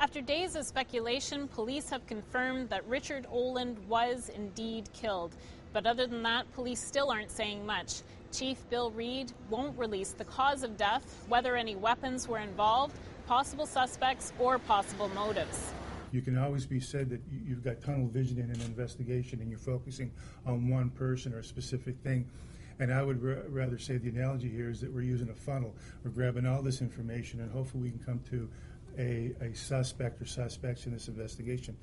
After days of speculation, police have confirmed that Richard Oland was indeed killed. But other than that, police still aren't saying much. Chief Bill Reid won't release the cause of death, whether any weapons were involved, possible suspects, or possible motives. You can always be said that you've got tunnel vision in an investigation and you're focusing on one person or a specific thing. And I would rather say the analogy here is that we're using a funnel. We're grabbing all this information and hopefully we can come to a suspect or suspects in this investigation.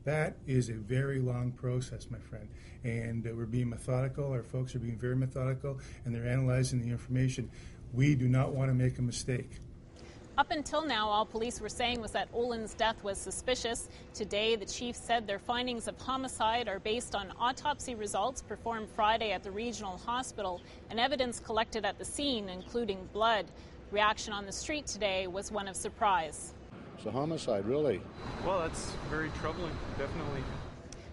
That is a very long process, my friend, and we're being methodical. Our folks are being very methodical, and they're analyzing the information. We do not want to make a mistake. Up until now, all police were saying was that Oland's death was suspicious. Today, the chief said their findings of homicide are based on autopsy results performed Friday at the regional hospital and evidence collected at the scene, including blood. Reaction on the street today was one of surprise. It's a homicide, really. Well, that's very troubling, definitely.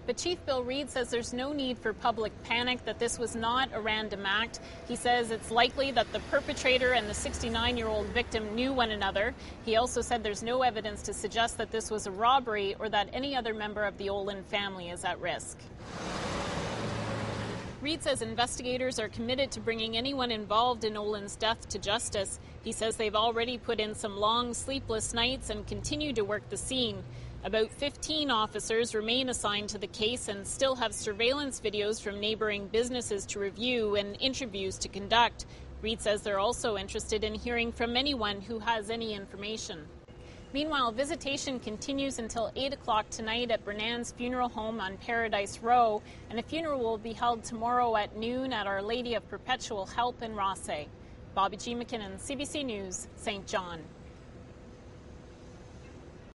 But Chief Bill Reid says there's no need for public panic, that this was not a random act. He says it's likely that the perpetrator and the 69-year-old victim knew one another. He also said there's no evidence to suggest that this was a robbery or that any other member of the Oland family is at risk. Reid says investigators are committed to bringing anyone involved in Oland's death to justice. He says they've already put in some long, sleepless nights and continue to work the scene. About 15 officers remain assigned to the case and still have surveillance videos from neighboring businesses to review and interviews to conduct. Reid says they're also interested in hearing from anyone who has any information. Meanwhile, visitation continues until 8 o'clock tonight at Brennan's funeral home on Paradise Row, and a funeral will be held tomorrow at noon at Our Lady of Perpetual Help in Rothesay. Bobby G. McKinnon, CBC News, St. John.